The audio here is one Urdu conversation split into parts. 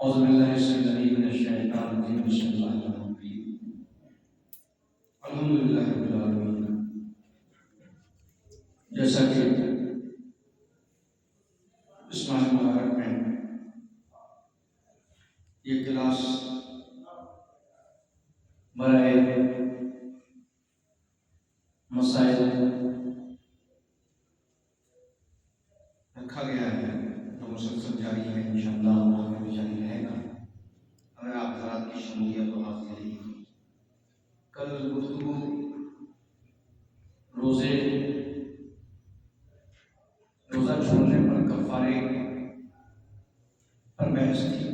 اعوذ باللہ السمیع العلیم من الشیطان الرجیم بسم اللہ الرحمن الرحیم الحمدللہ رب العالمین۔ جیسا کہ اس ماہ مبارک میں یہ کلاس برائے مسائل رکھا گیا ہے تو مسلسل جاری ہے، انشاءاللہ آگے بھی جاری رہے گا اگر آپ حضرات کی شمولیت و حاضری رہی۔ کل گفتگو روزہ چھوڑنے پر کفارے پر بحث تھی۔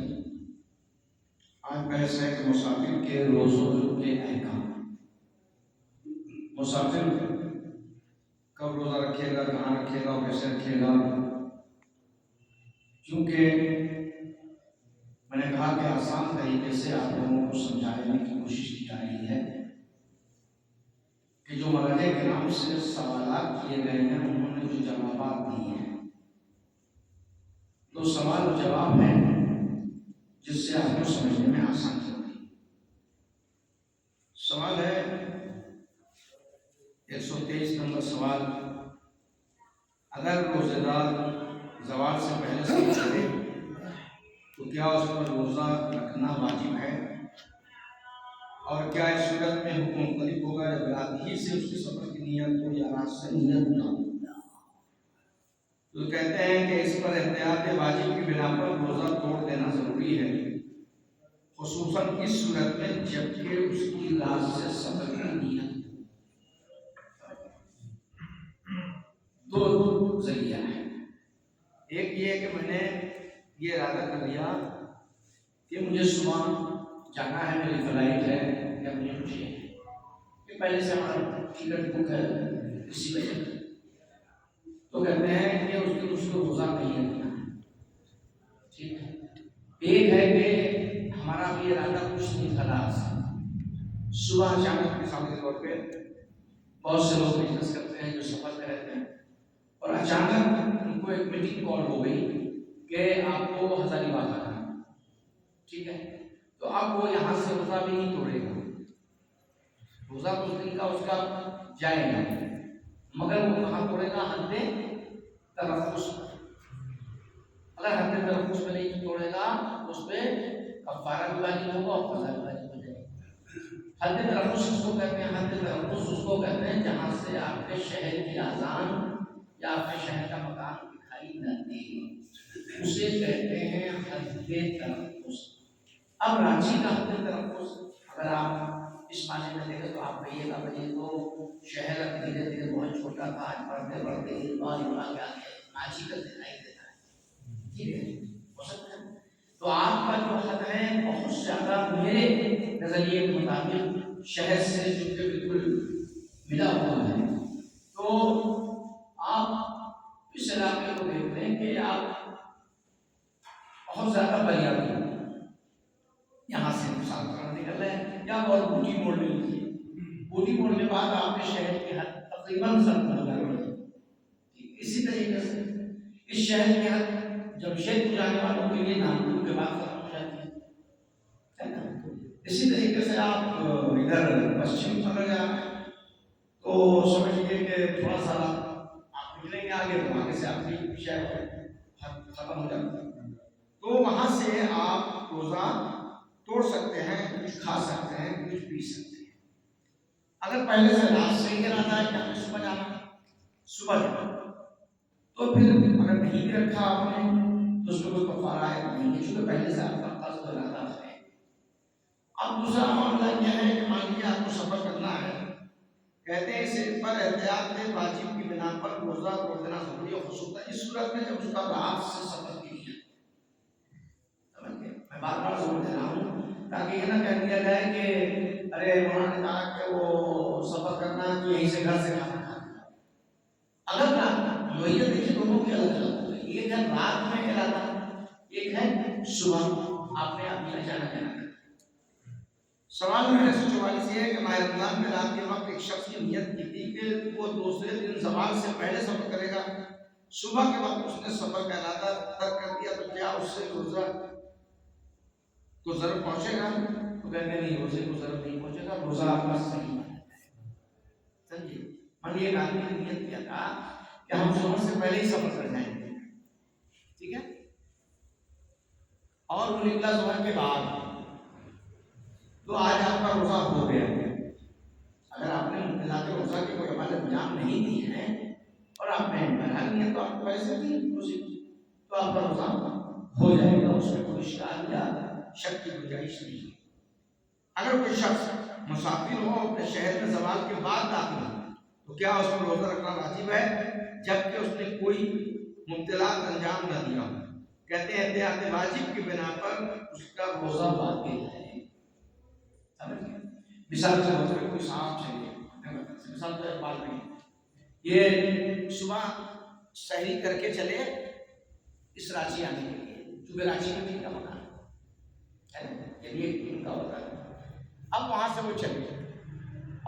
آج بحث ہے کہ مسافر کے روزوں کے احکام۔ مسافر کب روزہ رکھے گا، کہاں رکھے گا اور کیسے رکھے گا؟ کیونکہ میں نے کہا کہ آسان طریقے سے آپ لوگوں کو سمجھانے کی کوشش کی جا رہی ہے کہ جو مراجع کرام سے سوالات کیے گئے ہیں انہوں نے جو جوابات دیے ہیں تو سوال و جواب ہے جس سے آپ کو سمجھنے میں آسانی ہوگی۔ سوال ہے 123 نمبر سوال، اگر روزہ دار زوال سے پہلے سفر کرے تو کیا اس پر روزہ رکھنا واجب ہے؟ اور کیا اس صورت میں حکم مختلف ہوگا جب رات ہی سے اس کے سفر کی نیت ہو یا رات سے نیت نہ ہو؟ تو کہتے ہیں کہ اس پر احتیاط واجب کی بنا پر روزہ توڑ دینا ضروری ہے، خصوصاً اس صورت میں جبکہ اس کی رات سے سفر کی نیت دو ذریعہ ہے۔ ایک یہ کہ میں نے یہ ارادہ کر لیا کہ مجھے صبح جانا ہے، میری فلائٹ ہے یا مجھے کچھ ہے کہ پہلے سے ہمارا ٹکٹ بک ہے اسی وجہ سے، تو کہتے ہیں کہ اس کو روزہ نہیں رکھنا ہے، ٹھیک ہے۔ ایک ہے کہ ہمارا بھی ارادہ کچھ نہیں تھا، رات سے صبح اچانک مثال کے طور پہ بہت سے لوگ بزنس کرتے ہیں جو سفر میں رہتے ہیں اور اچانک ان کو ایک میٹنگ کال ہو گئی کہ آپ کو ہزاری باغ آنا ہے، ٹھیک ہے۔ تو اب وہ یہاں سے روزہ بھی نہیں توڑے گا، روزہ کچھ دن کا اس کا جائے گا، مگر وہ کہاں توڑے گا؟ حد تلفظ۔ اگر حد تلفظ میں نہیں توڑے گا اس پہ کفارہ بھی واجب ہوگا اور قضا بھی واجب ہو جائے گا۔ حد تلفظ اس کو کہتے ہیں، حد تلفظ اس کو کہتے ہیں جہاں سے آپ کے شہر کی اذان یا آپ کے شہر کا مکان دکھائی نہ دے، اسے کہتے ہیں حد تلفظ۔ اب رانچی کا حد تلفظ اگر آپ اس معنی میں دیکھیں تو آپ کہیے گا بھائی تو شہر اب دھیرے دھیرے بہت چھوٹا تھا، آج بڑھتے بڑھتے رانچی کا دکھائی دیتا ہے، ٹھیک ہے، ہو سکتا ہے۔ تو آپ کا جو حد ہے بہت زیادہ میرے نظریے کے مطابق شہر سے جو کہ بالکل ملا ہوا ہے، تو آپ اس علاقے کو دیکھتے ہیں کہ آپ بہت زیادہ بریابی یہاں سے مثال پر نکل رہے ہیں یا اور بوٹی موڑ لے لیجیے، بوٹی موڑ کے بعد آپ کے شہر کی حد تقریباً ختم ہو جائے گی۔ اسی طریقے سے اس شہر کی حد جمشید کو جانے والوں کے لیے نامپور کے بعد ختم ہو جاتی ہے نا۔ اسی طریقے سے آپ ادھر پشچم اگر جا رہے ہیں تو سمجھیے کہ تھوڑا سا آپ نکلیں گے آگے تو آگے سے آپ کی شہر ختم ہو جاتا ہے، تو وہاں سے آپ روزہ توڑ سکتے ہیں، کچھ کھا سکتے ہیں، کچھ پی سکتے ہیں۔ اگر پہلے سے رات سے ہی ارادہ ہے کہ ہمیں صبح جانا، صبح جانا، تو پھر اگر نہیں بھی رکھا آپ نے تو اس میں کوئی کفارہ ہے نہیں ہے، چونکہ پہلے سے آپ کا قصد ارادہ ہے۔ اب دوسرا معاملہ یہ ہے کہ مان لیجیے آپ کو سفر کرنا ہے، کہتے ہیں اس پر احتیاط واجب کی بنا پر روزہ توڑ دینا ضروری ہے، خصوصاً اس صورت میں جب اس کا رات سے سفر کی ہے۔ میں بار بار زور دے رہا ہوں تاکہ یہ نہ کہہ دیا جائے کہ ارے مولانا نے کہا کہ وہ سفر کرنا ہے تو یہیں سے گھر سے کھانا کھانا۔ اگر نوعیت دیکھیے دونوں کی الگ الگ ہو گئی، ایک ہے رات میں ارادہ، ایک ہے صبح آپ نے اپنی اچانک ارادہ۔ سوال میں 144 یہ ہے کہ ماہ رمضان میں رات کے وقت ایک شخص کی نیت کی تھی کہ وہ دوسرے دن زوال سے پہلے سفر کرے گا، صبح کے وقت اس نے سفر کا ارادہ ترک کر دیا، تو کیا اس سے روزہ تو ضرب پہنچے گا؟ تو کہتے ہیں نہیں، روزے کو ضرب نہیں پہنچے گا، روزہ آپ کا صحیح ہے. سمجھے؟ مان لیے ایک آدمی نے نیت کیا تھا کہ ہم ظہر سے پہلے ہی سفر کر جائیں گے، ٹھیک ہے، اور وہ نکلا ظہر کے بعد، تو آج آپ کا روزہ ہو گیا. اگر آپ نے مبتلا کے روزہ کے کوئی عمل انجام نہیں دیے ہیں اور آپ نے بنا لیا تو آپ کو پیسے نہیں تو آپ کا روزہ ہو جائے گا، اس میں کوئی اشکال یا شک کی گنجائش نہیں ہے. اگر کوئی شخص مسافر ہو اپنے شہر میں زوال کے بعد داخل ہو تو کیا اس پر روزہ رکھنا واجب ہے جبکہ اس نے کوئی مبتلات انجام نہ دیا ہو؟ کہتے ہیں احتیاط واجب کی بنا پر اس کا روزہ باطل ہے. مثال کے طور پر کوئی سانپ چاہیے، مثال تو اقبال نہیں، یہ صبح سحری کر کے چلے اس رانچی آنے کے لیے، چونکہ رانچی میں ٹھیک کا مکان ہے، یعنی ایک دن کا ہوتا ہے. اب وہاں سے وہ چلے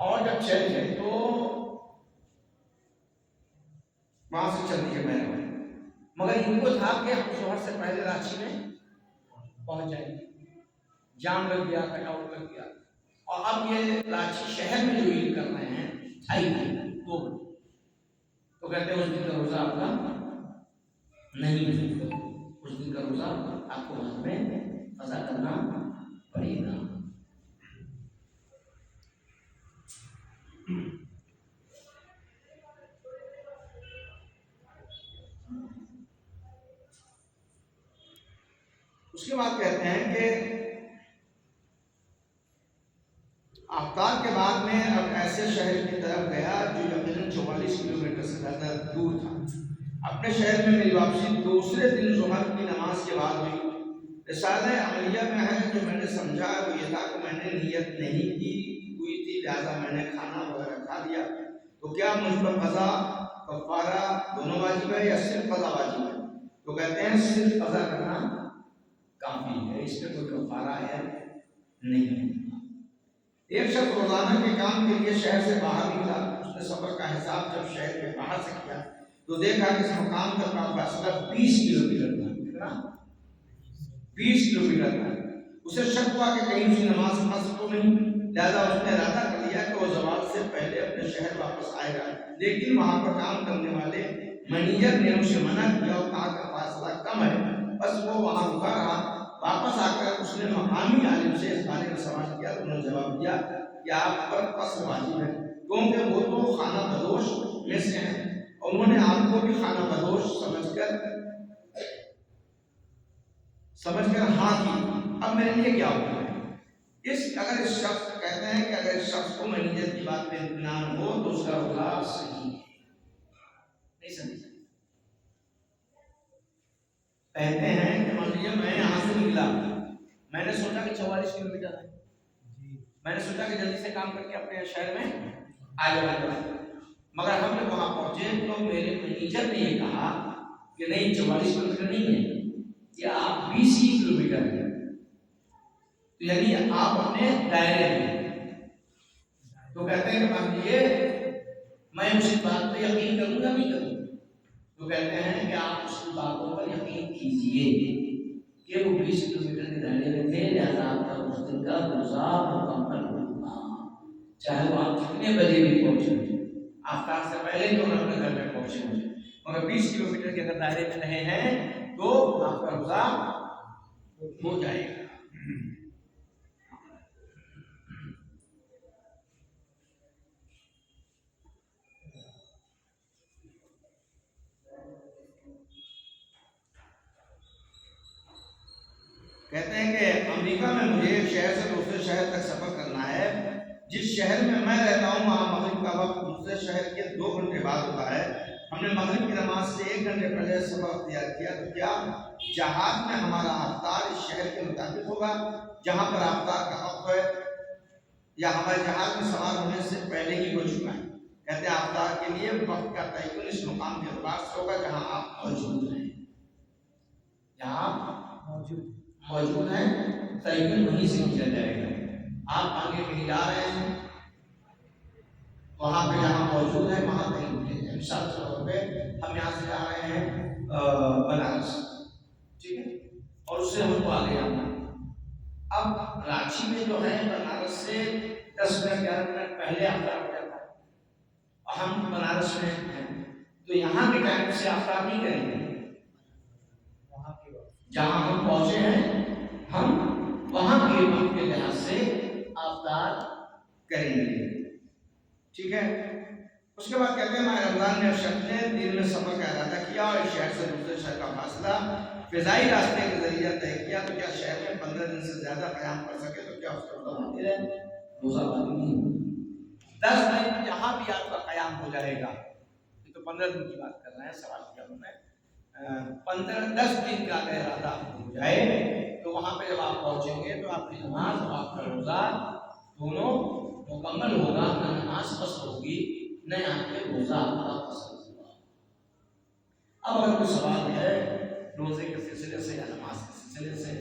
اور جب چل گئے تو وہاں سے چل دیے مہربانی، مگر ان کو تھا کہ ہم شوہر سے پہلے رانچی میں پہنچ جائیں گے، جام لگ گیا، کٹ آؤٹ لگ گیا، اور اب یہ رانچی شہر میں جو عید کر رہے ہیں 2:30 تو کہتے ہیں اس دن کا روزہ آپ کا نہیں ہے، اس دن کا روزہ آپ کو بعد میں قضا کرنا پڑے گا. اس کے بعد کہتے ہیں کہ آفتاب کے بعد میں اب ایسے شہر کی طرف گیا جو یقیناً 44 کلومیٹر سے زیادہ دور تھا. اپنے شہر میں میری واپسی دوسرے دن ظہر کی نماز کے بعد ہوئی. رسالہ عملیہ میں ہے جو میں نے سمجھا وہ یہ تھا کہ میں نے نیت نہیں کی ہوئی تھی لہٰذا میں نے کھانا وغیرہ کھا لیا. تو کیا مجھ پر قضا کفارہ دونوں واجب ہے یا صرف قضا واجب ہے؟ تو کہتے ہیں صرف قضا کرنا کافی ہے، اس میں کوئی کفارہ ہے نہیں. ایک شخص روزانہ کے کام کے لیے شہر سے باہر نکلا. اس نے سفر کا حساب جب شہر کے باہر سے کیا تو دیکھا کہ اس مقام تک کا فاصلہ 20 کلومیٹر تھا. کتنا؟ 20 کلومیٹر تھا. اسے شک ہوا کہ کہیں اسی نماز پڑھ تو نہیں، لہذا اس نے ارادہ کر لیا کہ وہ زوال سے پہلے اپنے شہر واپس آئے گا. لیکن وہاں پر کام کرنے والے مینیجر نے اسے منع کیا اور کہا کہ فاصلہ کم ہے، بس وہ وہاں رکا رہا. واپس آ کر اس نے مقامی عالم سے اس بارے میں سوال کیا تو انہوں نے جواب دیا کہ آپ پر قصر واجب ہے کیونکہ وہ تو خانہ بدوش میں سے ہیں اور انہوں نے آپ کو بھی خانہ بدوش سمجھ کر ہاں کی. اب میرے لیے کیا ہوتا ہے اگر اس شخص کہتے ہیں کہ اگر اس شخص کو مینیجر کی بات پہ اطمینان ہو تو اس کا روزہ صحیح ہے. نہیں سمجھ کہتے ہیں کہ مان لیجیے میں یہاں سے نکلا، میں نے سوچا کہ 44 کلومیٹر ہے، میں نے سوچا کہ جلدی سے کام کر کے اپنے شہر میں آ جاؤں، مگر ہم جب وہاں پہنچے تو میرے مینیجر نے یہ کہا کہ نہیں 44 کلومیٹر نہیں ہے، یہ آپ 20 کلومیٹر ہے. تو یعنی آپ اپنے دائرے میں. تو کہتے ہیں کہ مان لیجیے میں اس بات پہ یقین کروں یا نہیں کروں؟ تو کہتے ہیں کہ آپ اس کی باتوں پر یقین کیجئے کہ وہ 20 کلومیٹر کے دائرے میں تھے، لہذا آپ کا اس دن کا روزہ مکمل ہوگا چاہے وہ آپ کتنے بجے بھی پہنچے، آفتاب سے پہلے تو نہ اپنے گھر میں پہنچے ہوئے، مگر 20 کلومیٹر کے اگر دائرے میں رہے ہیں تو آپ کا روزہ ہو جائے گا. کہتے ہیں کہ امریکہ میں مجھے ایک شہر سے دوسرے شہر تک سفر کرنا ہے. جس شہر میں میں رہتا ہوں وہاں مغرب کا وقت دوسرے شہر کے 2 گھنٹے بعد ہوتا ہے. ہم نے مغرب کی نماز سے 1 گھنٹے پہلے سفر اختیار کیا تو کیا جہاز میں ہمارا افطار اس شہر کے مطابق ہوگا جہاں پر افطار کا وقت ہے یا ہمارے جہاز میں سوار ہونے سے پہلے ہی ہو چکا ہے؟ کہتے ہیں افطار کے لیے وقت کا تعین اس مقام کے اعتبار سے ہوگا جہاں آپ موجود ہیں. جہاں موجود ہیں تعین وہیں سے کیا جائے گا. آپ آگے کہیں جا رہے ہیں وہاں پہ جہاں موجود ہے وہاں تعین کیا جائے. مثال کے طور پہ ہم یہاں سے جا رہے ہیں بنارس، ٹھیک ہے، اور اس سے ہم کو آگے جانا ہے. اب رانچی میں جو ہے بنارس سے 10 منٹ 11 منٹ پہلے آفتاب ہو جاتا ہے، اور ہم بنارس میں ہیں تو یہاں کے ٹائم سے آفتاب نہیں کریں گے، جہاں ہم پہنچے ہیں ہم وہاں کے وقت کے لحاظ سے آفتاب کریں گے، ٹھیک ہے۔ اس کے بعد کہتے ہیں ماہ رمضان میں شخص نے دن میں سفر کا ارادہ کیا اور شہر سے دوسرے شہر کا فاصلہ فضائی راستے کے ذریعے طے کیا تو کیا شہر میں 15 دن سے زیادہ قیام کر سکے تو کیا اس کا روزہ باقی رہے؟ روزہ باقی نہیں، 10 دن جہاں بھی آپ کا قیام ہو جائے گا، یہ تو 15 دن کی بات کر رہے ہیں، سوال کیا انہوں نے 10 دن کا اگر ارادہ ہو جائے تو وہاں پہ جب آپ پہنچیں گے تو آپ کی نماز اور آپ کا روزہ دونوں مکمل ہوگا، نہ نماز قصر ہوگی نہ یہاں پہ روزہ آپ کا قصر ہوگا۔ اب اگر کوئی سوال ہے روزے کے سلسلے سے یا نماز کے سلسلے سے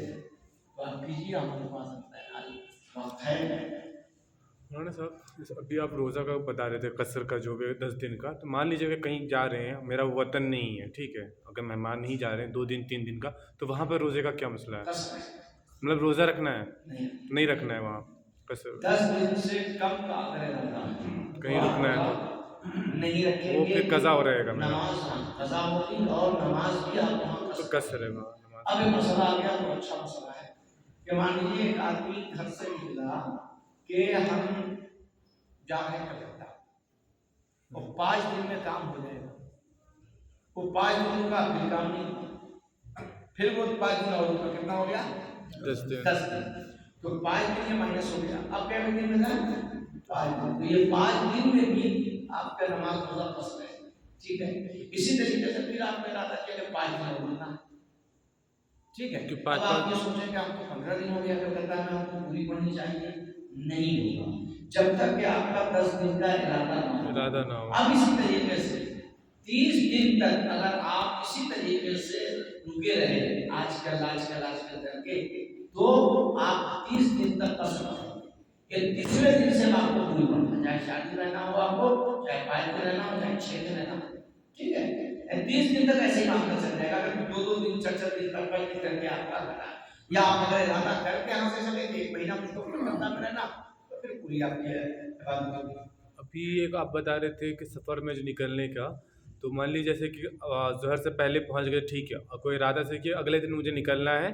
تو آپ کیجیے، ہمارے پاس وقت ہے۔ مولانا صاحب ابھی آپ روزہ کا بتا رہے تھے قصر کا جو بھی 10 دن کا، تو مان لیجیے کہ کہیں جا رہے ہیں، میرا وطن نہیں ہے، ٹھیک ہے، اگر مہمان نہیں جا رہے ہیں 2 دن 3 دن کا، تو وہاں پہ روزے کا کیا مسئلہ ہے؟ مطلب روزہ رکھنا ہے نہیں رکھنا ہے وہاں قصر 10 دن سے کم کا اگر ارادہ کہیں رکنا ہے تو نہیں رکھیں وہ گے، پھر قضا ہو رہے گا میرا، نماز قضا ہوگی اور نماز بھی آپ وہاں تو قصر ہے وہاں نماز۔ اب ایک مسئلہ آ گیا تو اچھا مسئلہ ہے کہ مان لیجیے ایک آدمی گھر سے نکلا کہ ہم جا رہے ہیں کلکتہ، اور 5 دن میں کام ہو جائے گا، وہ 5 دنوں کا پھر کام نہیں ہوگا، پھر وہ 5 دن اور کتنا ہو گیا 10 دن، 10 دن، تو 5 دن یہ مائنس ہو گیا، اب کیا دن میں تھا 5 دن، تو یہ 5 دن میں بھی آپ کا نماز روزہ فصل ہے، ٹھیک ہے۔ اسی طریقے سے پھر آپ نے ارادہ کیا کہ 5 دن اور ہونا، ٹھیک ہے، اب آپ یہ سوچیں کہ ہم کو 15 دن ہو گیا کلکتہ میں، ہم کو پوری پڑھنی چاہیے، نہیں ہوگا جب تک کہ آپ کا 10 دن کا ارادہ نہ ہو۔ اب اسی طریقے سے 30 دن تک اگر آپ اسی طریقے سے رکے رہے آج کل کر کے، تو آپ 30 دن تک کر سکتے ہیں کہ تیسرے دن سے آپ کو پوری پڑھنا، چاہے شادی رہنا ہو آپ کو، چاہے 5 دن رہنا ہو، چاہے 6 دن رہنا ہو، ٹھیک ہے۔ 30 دن تک ایسے ہی کام کر سکتے ہیں، اگر 2 دن 4 دن تک کر کے آپ کا رہنا، یا آپ اگر ارادہ کر کے یہاں سے چلے کہ 1 مہینہ مجھ کو کلکتہ میں رہنا، تو پھر پوری آپ کی عبادت ہوگی۔ ابھی ایک آپ بتا رہے تھے کہ سفر میں جو نکلنے کا، تو مان لیجیے جیسے کہ ظہر سے پہلے پہنچ گئے، ٹھیک ہے، اور کوئی ارادہ سے کہ اگلے دن مجھے نکلنا ہے،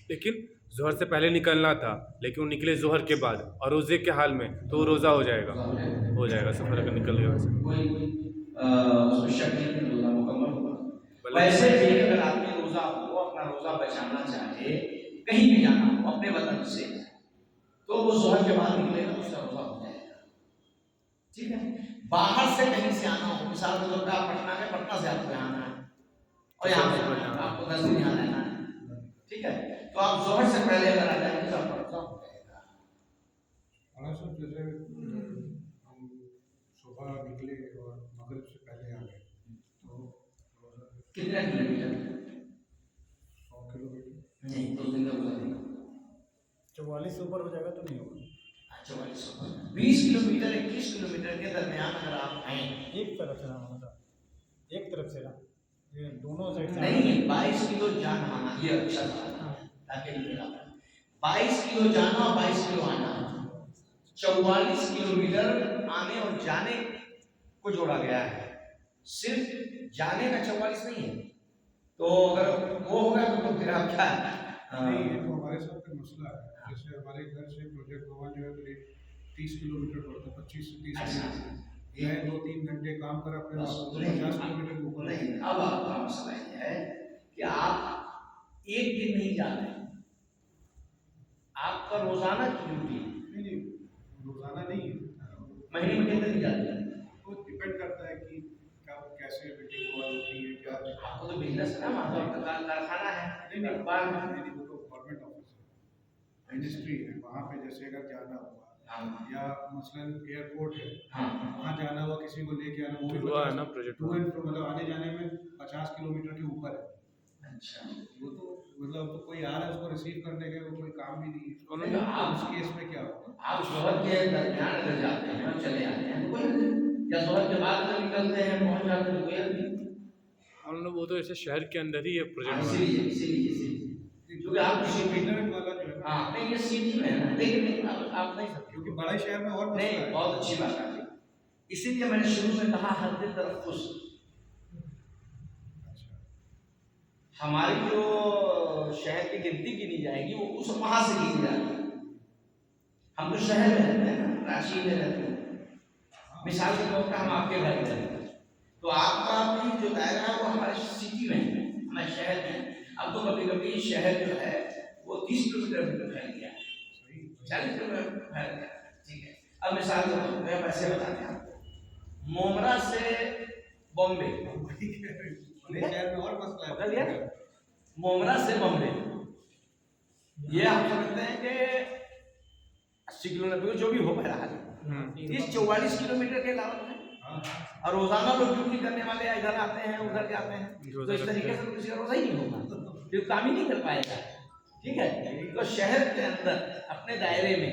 لیکن ظہر سے پہلے نکلنا تھا لیکن وہ نکلے ظہر کے بعد اور روزے کے حال میں، تو وہ روزہ ہو جائے گا سفر اگر نکل گیا ویسے، اس میں شک نہیں کہ روزہ مکمل ہوگا۔ ویسے بھی اگر آدمی روزہ ہو، اپنا روزہ بچانا چاہے، کہیں بھی جانا ہو اپنے وطن سے، تو وہ ظہر کے بعد نکلے گا، اس کا روزہ ہو جائے گا، ٹھیک ہے۔ باہر سے کہیں سے آنا ہو، مثال کے طور پہ آپ پٹنہ میں، پٹنہ سے آپ کو یہاں آنا ہے اور یہاں پہ آپ کو 10 دن یہاں رہنا ہے، ٹھیک ہے، تو آپ ظہر سے پہلے اگر آ جائیں گے تو آپ کا روزہ ہو جائے گا۔ جیسے ہم صبح نکلے اور مغرب سے پہلے آ گئے تو کتنا کلو میٹر؟ 100 کلو میٹر نہیں، 2 دن کا روزہ نہیں، 44 سے اوپر ہو جائے گا تو نہیں ہوگا، 20 کلو میٹر 21 کلو میٹر کے درمیان اگر آپ ہیں، ایک طرف سے نہ ہوتا، ایک طرف سے نہ، یہ دونوں سائڈ سے نہیں 22 کلو جانا آنا، یہ اچھا تھا تاکہ نہیں رہا 22 کلو جانا اور 22 کلو آنا، 44 کلو میٹر آنے اور جانے کو جوڑا گیا ہے، صرف جانے کا 44 نہیں ہے، تو اگر وہ ہوگا تو پھر آپ کیا نہیں، یہ تو ہمارے ساتھ کا مسئلہ ہے، جیسے ہمارے گھر سے پروجیکٹ بھون جو ہے قریب 30 کلو میٹر پڑتا ہے، 25 سے 30 کلو میٹر، میں 2-3 گھنٹے کام کرا پھر آپ کو 50 کلو میٹر اوپر نہیں۔ اب آپ کا مسئلہ یہ ہے کہ آپ ایک دن نہیں جا رہے، آپ کا روزانہ کی ڈیوٹی، نہیں روزانہ نہیں ہے، مہینے میں کتنے دن جاتے ہیں؟ وہ ڈپینڈ کرتا ہے کہ کب کیسے میٹنگ کال ہوتی ہے، کیا آپ کو تو بزنس ہے نا، وہاں تو کارخانہ ہے، اخبار نہیں، وہ تو گورنمنٹ آفس ہے، انڈسٹری ہے، وہاں پہ جیسے اگر جانا ہوا یا مثلاً ایئرپورٹ ہے، وہاں جانا ہوا کسی کو لے کے آنا، وہ بھی مطلب آنے جانے میں 50 کلو میٹر کے اوپر ہے، اچھا، وہ تو مطلب تو کوئی آ رہا ہے اس کو ریسیو کرنے کے، وہ کوئی کام بھی نہیں ہے، اس کیس میں کیا ہوگا؟ آپ ظہر کے درمیان اگر جاتے ہیں اور چلے آتے ہیں تو کوئی نہیں، یا ظہر کے بعد اگر نکلتے ہیں پہنچ جاتے ہیں تو کوئی نہیں، وہ تو ایسے شہر کے اندر ہی ہے پروجیکٹ، اسی لیے کیونکہ آپ کسی انٹرنیٹ والا جو ہے ہاں نہیں یہ سٹی میں ہے نا، لیکن آپ نہیں سکتے کیونکہ بڑے شہر میں اور مسئلہ نہیں، ہے. بہت اچھی بات ہے. اسی لیے میں نے شروع میں کہا حد تنفس. ہماری جو شہر کی گنتی گنی جائے گی وہ اس وہاں سے گنی جائے گی. ہم تو شہر میں رہتے ہیں نا، رانچی میں رہتے ہیں. مثال کے طور پر ہم آپ کے گھر میں رہتے ہیں تو آپ کا بھی جو دائرہ ہے وہ ہمارے سٹی میں ہے، ہمارے شہر میں ہے. اب تو کبھی کبھی شہر جو ہے وہ 30 کلومیٹر میں پھیل گیا ہے، 40 کلومیٹر میں پھیل گیا ہے. ٹھیک ہے. اب مثال کے طور پر میں ایسے بتاتے ہیں آپ کو، مومرا سے بامبے، شہر میں اور مسئلہ ہے. مومرا سے بامبے یہ ہم سمجھتے ہیں کہ 80 کلومیٹر جو بھی ہو پا رہا ہے، اس 44 کلومیٹر کے علاوہ ہے. اور روزانہ لوگ ڈیوٹی کرنے والے ادھر آتے ہیں ادھر جاتے ہیں، تو اس طریقے سے کسی کا روزہ ہی نہیں ہوگا، جو کام ہی نہیں کر پائے گا. ٹھیک ہے. تو شہر کے اندر اپنے دائرے میں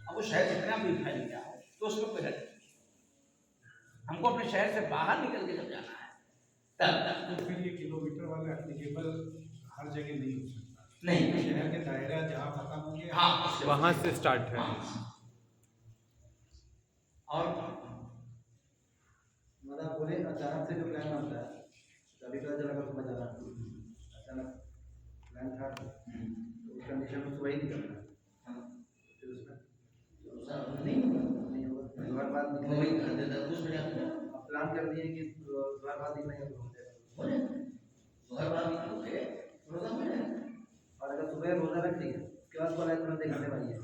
اب وہ شہر جتنا بھی پھیل گیا ہو تو اس میں کوئی رکھ نہیں. ہم کو اپنے شہر سے باہر نکل کے جب جانا ہے تب تو پھر یہ کلو میٹر والا اپلیکیبل ہر جگہ نہیں ہو سکتا. نہیں، شہر کے دائرہ جہاں ختم ہوں گے ہاں وہاں سے اسٹارٹ ہے. اور مطلب بولے اچانک سے جو پلان بنتا ہے، کبھی پتہ چلا کر صبح جانا اچانک پلان تھا تو اس کنڈیشن میں صبح ہی نکلنا ہے. پھر اس میں نہیں ہر بات پلان کر دیے کہ ہر بات نکلیں گے اور اگر صبح روزہ رکھ دیا اس کے بعد کوئی ترنت گھرنے والی ہے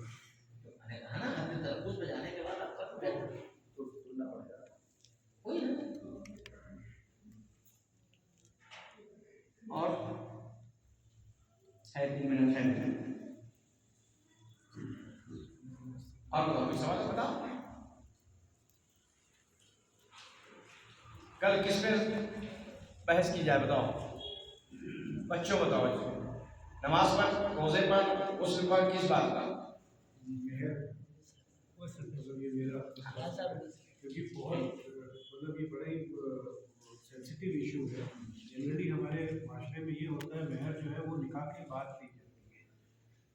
پہ جانے کے بعد آپ کا تو سننا پڑے گا. اور ہے 3 منٹ ہے اور کوئی سوال بتاؤ. کل کس پہ بحث کی جائے بتاؤ بچوں، بتاؤ. نماز پر، روزے پر، غسل پر، کس بات پر؟ کیونکہ بہت مطلب یہ بڑا ہی سینسیٹیو ایشو ہے. جنرلی ہمارے معاشرے میں یہ ہوتا ہے مہر جو ہے وہ نکاح کے بعد دی جاتی ہے.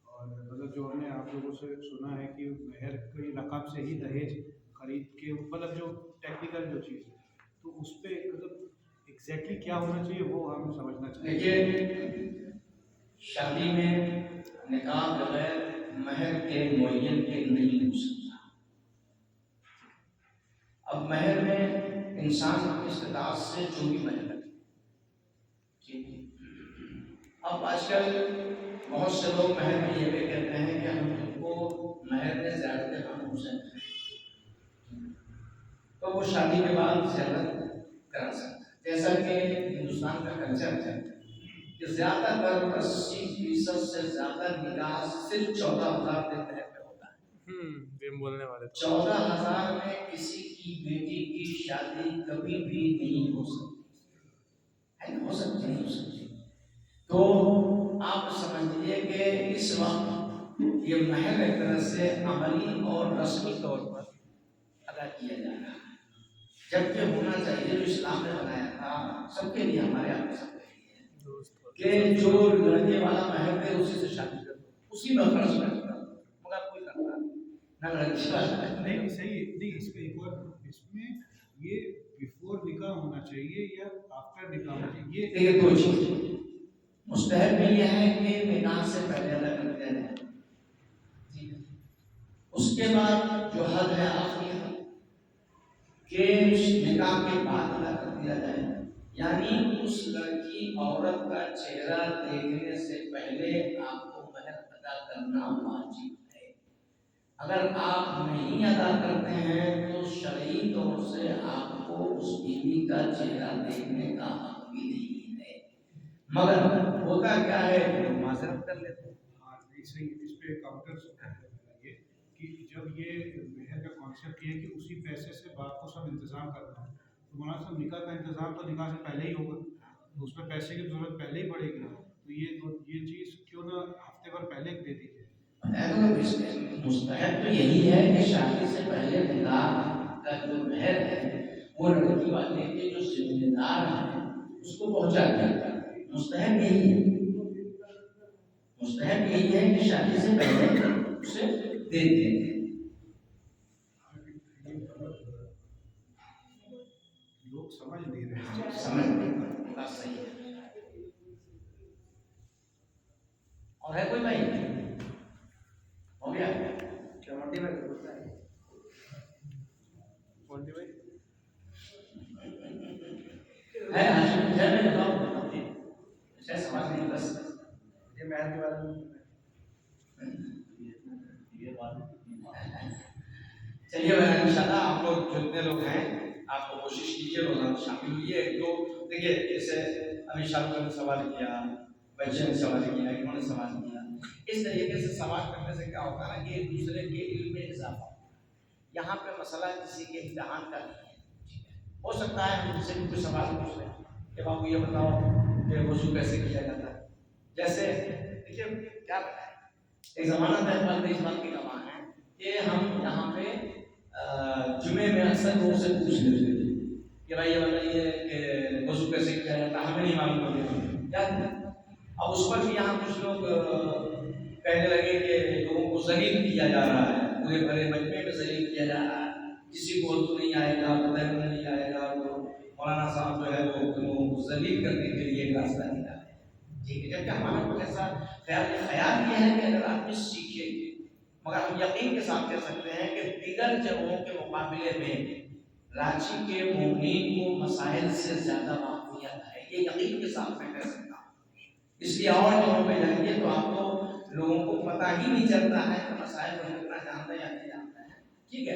اور مطلب جو ہم نے آپ لوگوں سے سنا ہے کہ مہر کی رقم سے ہی دہیج خرید کے، مطلب جو ٹیکنیکل جو چیز ہے تو اس پہ مطلب ایگزیکٹلی کیا ہونا چاہیے وہ ہم سمجھنا چاہیے. دیکھیے شادی میں نکاح بغیر مہر کے معین کے نہیں ہو سکتا. اب مہر میں انسان اپنی استطاعت سے جو بھی مہر رکھے. اب آج کل بہت سے لوگ مہر میں یہ بھی کہتے ہیں کہ ہم ان کو مہر میں زیادہ کام ہو سکتے ہیں تو وہ شادی کے بعد زیادہ کرا سکتا ہے. جیسا کہ ہندوستان کا کلچر ہے کہ زیادہ تر 80% سے زیادہ نکاح صرف 14,000 کے تحت پہ ہوتا ہے. بولنے والے 14,000 میں کسی کی بیٹی کی شادی کبھی بھی نہیں ہو سکتی ہے. ہو سکتی نہیں ہو سکتی. تو آپ سمجھیے کہ اس وقت یہ مہر ایک طرح سے عملی اور رسمی طور پر ادا کیا جا رہا ہے، جبکہ ہونا چاہیے جو اسلام نے بنایا تھا سب کے لیے، ہمارے آپ سب کے لیے، کہ جو لڑکے والا مہر دے اسی سے شادی کر دو، اسی میں خرچ کر دو. مگر کوئی کرتا نہ لڑکی والا نہیں صحیح نہیں. اس پہ ایک اور اس میں یہ بیفور نکاح ہونا چاہیے یا آفٹر نکاح ہونا چاہیے. یہ دو چیز مستحب بھی یہ ہے کہ نکاح سے پہلے ادا کر دیا جائے. اس کے بعد جو حد ہے آخری حد کہ نکاح کے بعد ادا کر دیا جائے، یعنی اس لڑکی عورت کا چہرہ دیکھنے سے پہلے آپ کو مہر ادا کرنا واجب ہے. اگر آپ نہیں ادا کرتے ہیں تو شرعی طور سے آپ کو اس بیوی کا چہرہ دیکھنے کا حق بھی نہیں ہے. مگر ہوتا کیا ہے کہ معذرت کر لیتے ہیں. ہاں نہیں صحیح. اس پہ کاؤنٹر یہ کہ جب یہ مہر کا کانسیپٹ یہ ہے کہ اسی پیسے سے باپ کو سب انتظام کرنا ہے تو مولانا صاحب نکاح کا انتظام تو نکاح سے پہلے ہی ہوگا تو اس میں پیسے کی ضرورت پہلے ہی پڑے گی. تو یہ چیز کیوں نہ ہفتے بھر پہلے دے دی جائے. مستحب تو یہی ہے کہ شادی سے پہلے نکاح کا جو مہر ہے وہ لڑکی والے کے جو ذمہ دار ہیں اس کو پہنچا دیا جائے. مستحب یہی ہے. مستحب یہی ہے کہ شادی سے پہلے اسے دے دیں. لوگ سمجھ نہیں رہے. سمجھ نہیں بات صحیح ہے. اور ہے کوئی بھائی؟ ہو گیا؟ کیا منڈی میں ہوتا ہے ہے ہاشم ہے میں بتاؤں ایسے سمجھ نہیں بس یہ محل کے بارے میں چلیے بھائی انشاءاللہ آپ لوگ جتنے لوگ ہیں آپ کو کوشش کیجیے روزانہ شامل ہوئیے. ایک دو دیکھیے جیسے ابھی شاہ نے سوال کیا, بچے نے سوال کیا, انہوں نے سوال کیا, اس طریقے سے سوال کرنے سے کیا ہوگا نا کہ ایک دوسرے کے علم میں اضافہ. یہاں پہ مسئلہ کسی کے امتحان کا نہیں ہے. ہو سکتا ہے ہم سے بھی کوئی سوال پوچھ لیں کہ بابو یہ بتاؤ کہ وضو کیسے کیا جاتا ہے. جیسے دیکھیے کیا بتائیں, ایک زمانہ تھا اس بات کی گواہ ہے کہ ہم یہاں پہ جمعے میں اکثر لوگوں سے پوچھ لیتے تھے کہ بھائی یہ بتائیے کہ وضو کیسے کیا جاتا ہے, ہمیں نہیں معلوم ہوتے کیا. اب اس پر بھی یہاں کچھ لوگ کہنے لگے کہ لوگوں کو ذلیل کیا جا رہا ہے, پورے بھرے مجمع میں ذلیل کیا جا رہا ہے. کسی کو وضو نہیں آئے گا, تیمم نہیں آئے گا, تو مولانا صاحب جو ہے وہ لوگوں کو ذلیل کرنے کے لیے ایک راستہ نکالا. ٹھیک ہے, جبکہ ہمارا کوئی ایسا خیال یہ ہے کہ اگر آدمی سیکھے, مگر ہم یقین کے ساتھ کہہ سکتے ہیں کہ دیگر جگہوں کے مقابلے میں رانچی کے مومنین کو مسائل سے زیادہ معقولیت ہے, یہ یقین کے ساتھ میں کہہ سکتا ہوں. اس لیے اور جگہوں پہ جائیے تو آپ کو لوگوں کو پتہ ہی نہیں چلتا ہے کہ مسائل کو کتنا جانتا ہے یا نہیں جانتا ہے. ٹھیک ہے.